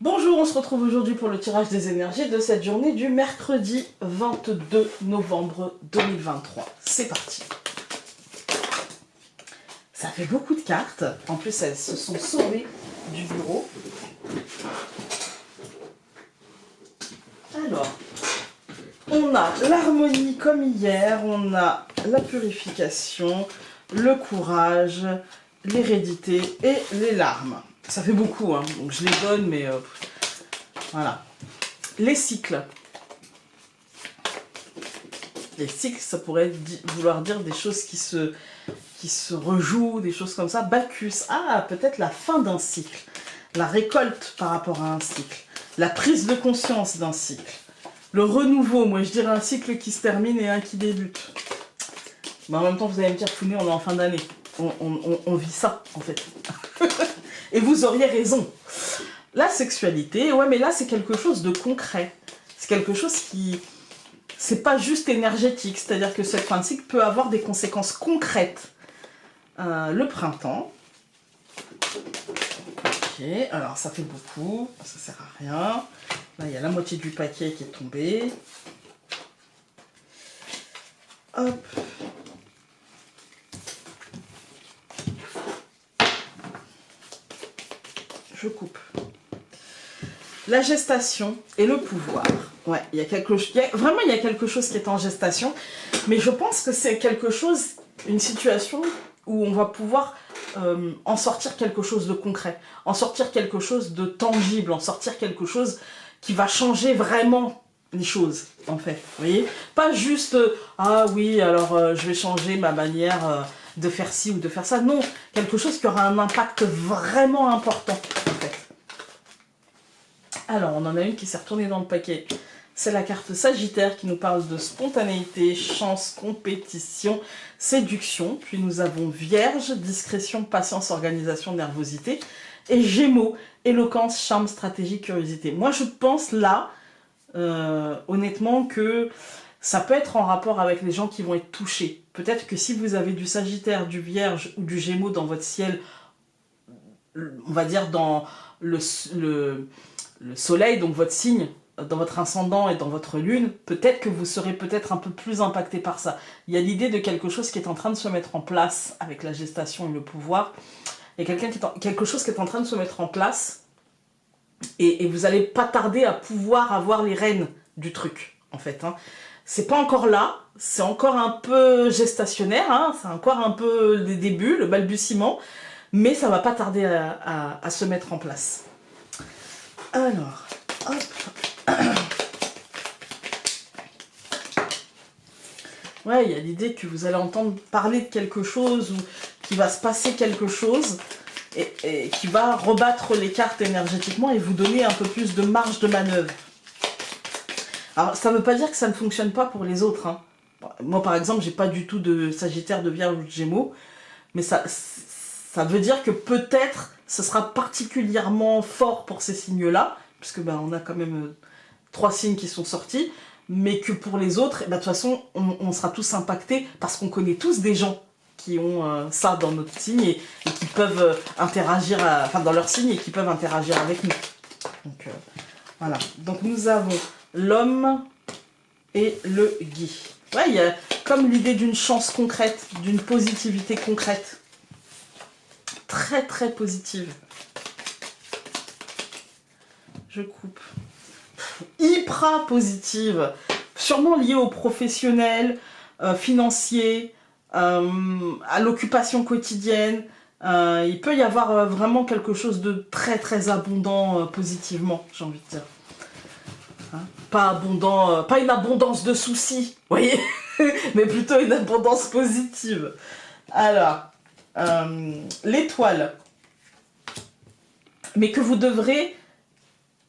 Bonjour, on se retrouve aujourd'hui pour le tirage des énergies de cette journée du mercredi 22 novembre 2023. C'est parti. Ça fait beaucoup de cartes. En plus, elles se sont sauvées du bureau. Alors, on a l'harmonie comme hier, on a la purification, le courage, l'hérédité et les larmes. Ça fait beaucoup, hein, donc je les donne, mais voilà. Les cycles. Les cycles, ça pourrait vouloir dire des choses qui se rejouent, des choses comme ça. Bacchus, ah, peut-être la fin d'un cycle. La récolte par rapport à un cycle. La prise de conscience d'un cycle. Le renouveau, moi je dirais un cycle qui se termine et un qui débute. Mais en même temps, vous allez me dire, Founé, on est en fin d'année. On vit ça, en fait. Et vous auriez raison. La sexualité, ouais, mais là, c'est quelque chose de concret. C'est quelque chose qui... C'est pas juste énergétique. C'est-à-dire que cette fin de cycle peut avoir des conséquences concrètes. Le printemps. Ok, alors ça fait beaucoup. Ça sert à rien. Là, il y a la moitié du paquet qui est tombé. Hop. Je coupe. La gestation et le pouvoir. Ouais, il y a quelque chose. Vraiment, il y a quelque chose qui est en gestation, mais je pense que c'est quelque chose, une situation où on va pouvoir en sortir quelque chose de concret, en sortir quelque chose de tangible, en sortir quelque chose qui va changer vraiment les choses, en fait. Vous voyez? Pas juste ah oui, alors je vais changer ma manière de faire ci ou de faire ça. Non, quelque chose qui aura un impact vraiment important, en fait. Alors, on en a une qui s'est retournée dans le paquet. C'est la carte Sagittaire qui nous parle de spontanéité, chance, compétition, séduction. Puis nous avons Vierge, discrétion, patience, organisation, nervosité. Et Gémeaux, éloquence, charme, stratégie, curiosité. Moi, je pense là, honnêtement, que ça peut être en rapport avec les gens qui vont être touchés. Peut-être que si vous avez du Sagittaire, du Vierge ou du Gémeaux dans votre ciel, on va dire dans le soleil, donc votre signe, dans votre ascendant et dans votre lune, peut-être que vous serez peut-être un peu plus impacté par ça. Il y a l'idée de quelque chose qui est en train de se mettre en place avec la gestation et le pouvoir. Il y a quelque chose qui est en train de se mettre en place et vous n'allez pas tarder à pouvoir avoir les rênes du truc, en fait. Hein. C'est pas encore là, c'est encore un peu gestationnaire, hein, c'est encore un peu les débuts, le balbutiement, mais ça va pas tarder à se mettre en place. Alors, hop. Ouais, il y a l'idée que vous allez entendre parler de quelque chose ou qu'il va se passer quelque chose et qui va rebattre les cartes énergétiquement et vous donner un peu plus de marge de manœuvre. Alors, ça ne veut pas dire que ça ne fonctionne pas pour les autres. Hein. Moi, par exemple, j'ai pas du tout de Sagittaire, de Vierge ou de Gémeaux, mais ça veut dire que peut-être ce sera particulièrement fort pour ces signes-là, puisque ben, on a quand même 3 signes qui sont sortis, mais que pour les autres, ben, de toute façon, on sera tous impactés parce qu'on connaît tous des gens qui ont ça dans notre signe et qui peuvent interagir, enfin dans leur signe et qui peuvent interagir avec nous. Donc voilà. Donc nous avons l'homme et le gui. Ouais, il y a comme l'idée d'une chance concrète, d'une positivité concrète. Très très positive. Je coupe. Hyper positive, sûrement liée au professionnel, financier, à l'occupation quotidienne. Il peut y avoir vraiment quelque chose de très très abondant positivement, j'ai envie de dire. Hein, pas abondant, pas une abondance de soucis, vous voyez, mais plutôt une abondance positive. Alors, l'étoile, mais que vous devrez...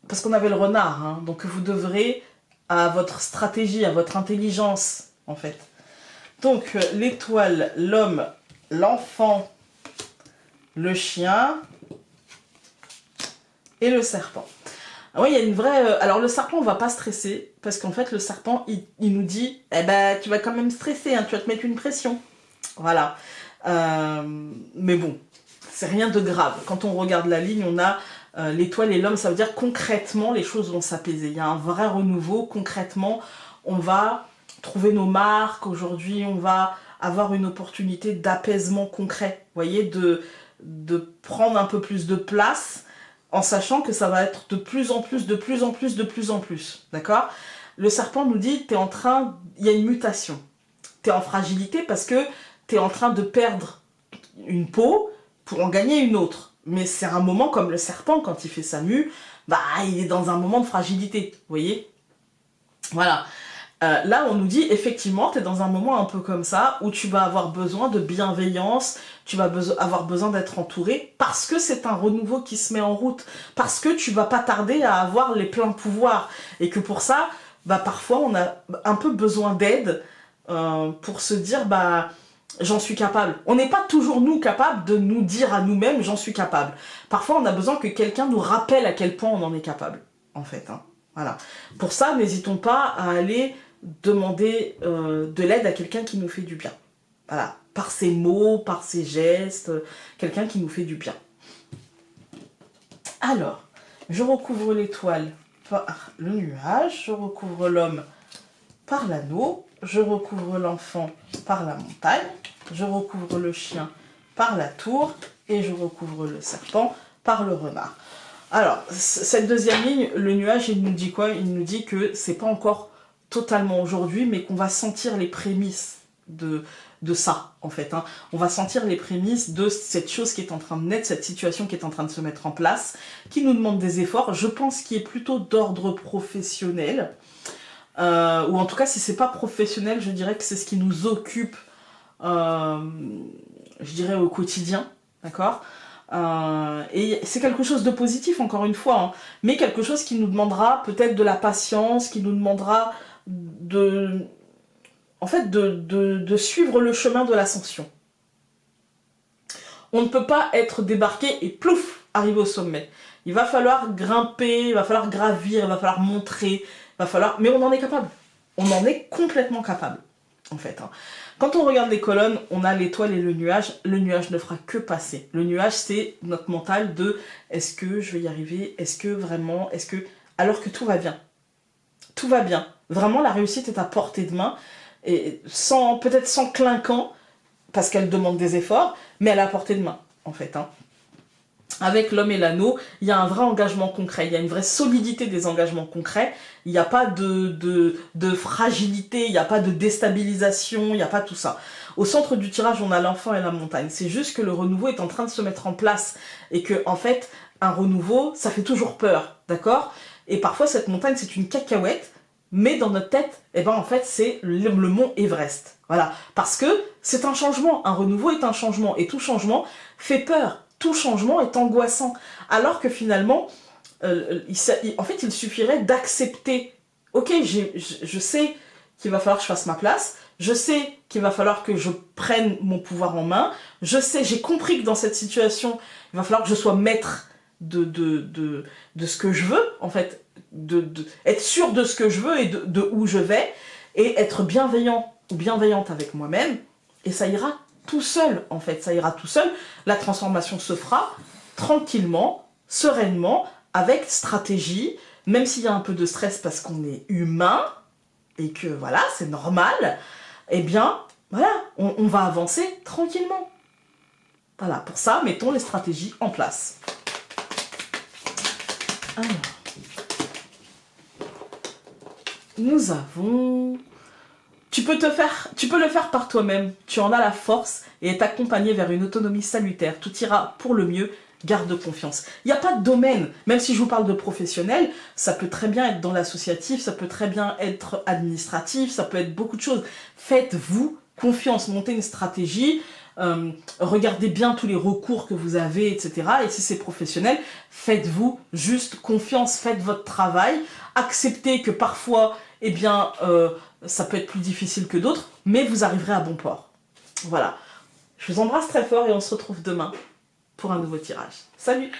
Parce qu'on avait le renard, hein, donc vous devrez à votre stratégie, à votre intelligence, en fait. Donc, l'étoile, l'homme, l'enfant, le chien et le serpent. Ah oui, il y a une vraie... Alors, le serpent, on va pas stresser, parce qu'en fait, le serpent, il nous dit, eh ben, tu vas quand même stresser, hein, tu vas te mettre une pression. Voilà. Mais bon, c'est rien de grave. Quand on regarde la ligne, on a L'étoile et l'homme, ça veut dire concrètement, les choses vont s'apaiser. Il y a un vrai renouveau. Concrètement, on va trouver nos marques. Aujourd'hui, on va avoir une opportunité d'apaisement concret. Vous voyez, de prendre un peu plus de place en sachant que ça va être de plus en plus, de plus en plus, de plus en plus. D'accord? Le serpent nous dit, il y a une mutation. Tu es en fragilité parce que tu es en train de perdre une peau pour en gagner une autre. Mais c'est un moment comme le serpent, quand il fait sa mue, bah, il est dans un moment de fragilité. Vous voyez? Voilà. Là, on nous dit, effectivement, tu es dans un moment un peu comme ça, où tu vas avoir besoin de bienveillance, tu vas avoir besoin d'être entouré, parce que c'est un renouveau qui se met en route, parce que tu vas pas tarder à avoir les pleins pouvoirs, et que pour ça, bah, parfois, on a un peu besoin d'aide pour se dire, bah, j'en suis capable. On n'est pas toujours, nous, capables de nous dire à nous-mêmes, j'en suis capable. Parfois, on a besoin que quelqu'un nous rappelle à quel point on en est capable, en fait. Hein. Voilà. Pour ça, n'hésitons pas à aller demander de l'aide à quelqu'un qui nous fait du bien. Voilà, par ses mots, par ses gestes, quelqu'un qui nous fait du bien. Alors, je recouvre l'étoile par le nuage, je recouvre l'homme par l'anneau, je recouvre l'enfant par la montagne, je recouvre le chien par la tour et je recouvre le serpent par le renard. Alors, cette deuxième ligne, le nuage, il nous dit quoi? Il nous dit que c'est pas encore totalement aujourd'hui, mais qu'on va sentir les prémices de ça, en fait. Hein. On va sentir les prémices de cette chose qui est en train de naître, cette situation qui est en train de se mettre en place, qui nous demande des efforts, je pense, qui est plutôt d'ordre professionnel, ou en tout cas, si c'est pas professionnel, je dirais que c'est ce qui nous occupe, je dirais, au quotidien, d'accord ? Et c'est quelque chose de positif, encore une fois, hein, mais quelque chose qui nous demandera peut-être de la patience, qui nous demandera en fait, de suivre le chemin de l'ascension. On ne peut pas être débarqué et plouf, arriver au sommet. Il va falloir grimper, il va falloir gravir, il va falloir montrer, mais on en est capable. On en est complètement capable, en fait. Hein. Quand on regarde les colonnes, on a l'étoile et le nuage ne fera que passer. Le nuage, c'est notre mental de est-ce que je vais y arriver, est-ce que vraiment, alors que tout va bien. Tout va bien. Vraiment, la réussite est à portée de main, et peut-être sans clinquant, parce qu'elle demande des efforts, mais elle est à portée de main, en fait. Hein. Avec l'homme et l'anneau, il y a un vrai engagement concret, il y a une vraie solidité des engagements concrets, il n'y a pas de fragilité, il n'y a pas de déstabilisation, il n'y a pas tout ça. Au centre du tirage, on a l'enfant et la montagne. C'est juste que le renouveau est en train de se mettre en place et que, en fait, un renouveau, ça fait toujours peur, d'accord? Et parfois, cette montagne, c'est une cacahuète, mais dans notre tête, eh ben, en fait, c'est le mont Everest. Voilà. Parce que c'est un changement, un renouveau est un changement, et tout changement fait peur. Tout changement est angoissant, alors que finalement, en fait, il suffirait d'accepter. Ok, je sais qu'il va falloir que je fasse ma place, je sais qu'il va falloir que je prenne mon pouvoir en main, j'ai compris que dans cette situation, il va falloir que je sois maître de ce que je veux, en fait, être sûr de ce que je veux et de où je vais, et être bienveillant ou bienveillante avec moi-même, et ça ira tout seul, en fait, ça ira tout seul. La transformation se fera tranquillement, sereinement, avec stratégie, même s'il y a un peu de stress parce qu'on est humain, et que voilà, c'est normal, eh bien, voilà, on va avancer tranquillement. Voilà, pour ça, mettons les stratégies en place. Alors, nous avons... Tu peux le faire par toi-même, tu en as la force et être accompagné vers une autonomie salutaire. Tout ira pour le mieux, garde confiance. Il n'y a pas de domaine, même si je vous parle de professionnel, ça peut très bien être dans l'associatif, ça peut très bien être administratif, ça peut être beaucoup de choses. Faites-vous confiance, montez une stratégie, regardez bien tous les recours que vous avez, etc. Et si c'est professionnel, faites-vous juste confiance, faites votre travail, acceptez que parfois, eh bien... ça peut être plus difficile que d'autres, mais vous arriverez à bon port. Voilà. Je vous embrasse très fort et on se retrouve demain pour un nouveau tirage. Salut!